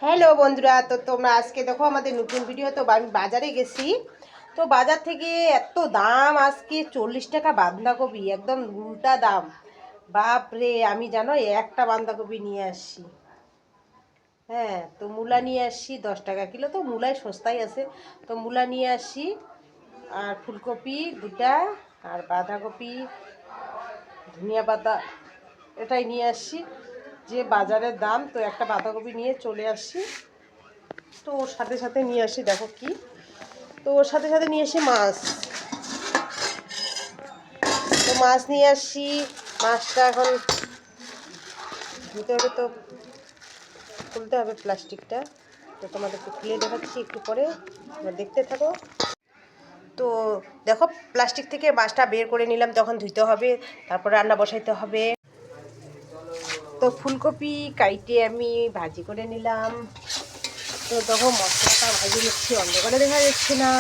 Hello বন্ধুরা, তো তোমরা আজকে দেখো আমাদের নতুন ভিডিও। তো আমি বাজারে গেছি, তো বাজার থেকে এত দাম আজকে 40 টাকা বাঁধাকপি, একদম উল্টা দাম। বাপ রে, আমি জানো একটা বাঁধাকপি নিয়ে আসছি। হ্যাঁ, তো মূলা নিয়ে আসছি 10 টাকা কিলো, তো মূলায় সস্তাই আছে। তো মূলা নিয়ে আসছি, আর ফুলকপি দুটা, আর বাঁধাকপি, ধনিয়া পাতা, এটাই নিয়ে আসছি। যে বাজারের দাম, তো একটা বাঁধাকপি নিয়ে চলে আসছি। তো ওর সাথে সাথে নিয়ে আসি, দেখো কি, তো ওর সাথে সাথে নিয়ে আসি মাছ। তো মাছ নিয়ে আসছি, মাছটা এখন ধুতে হবে, তো খুলতে হবে প্লাস্টিকটা। তো তোমাদেরকে খুলে দেখাচ্ছি একটু পরে, তোমরা দেখতে থাকো। তো দেখো, প্লাস্টিক থেকে মাছটা বের করে নিলাম, তখন ধুতে হবে, তারপর রান্না বসাইতে হবে। তো ফুলকপি কাইটে আমি ভাজি করে নিলাম। তো দেখো মশলাটা ভাজে নিচ্ছি, অন্ধকারে দেখা যাচ্ছে না,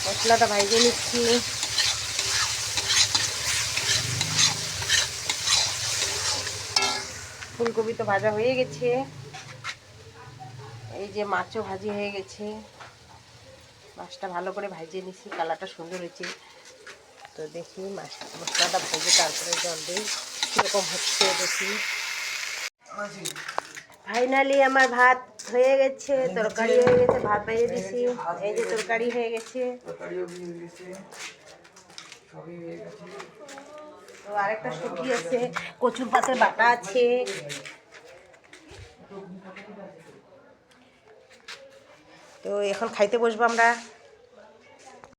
মশলাটা ভাজে নিচ্ছি। ফুলকপি তো ভাজা হয়ে গেছে, এই যে মাছও ভাজি হয়ে গেছে। মাছটা ভালো করে ভাজিয়ে নিচ্ছি, কালারটা সুন্দর হয়েছে। তো দেখি মশলাটা ভেজে তারপরে জল দিই কীরকম হচ্ছে দেখি। ফাইনালি আমার ভাত হয়ে গেছে, তরকারি হয়ে গেছে, ভাত বাইরে দিছি, এই যে তরকারি হয়ে গেছে। তো আরেকটা সবজি আছে, কচুর পাতের বাটা আছে। তো এখন খাইতে বসবো আমরা।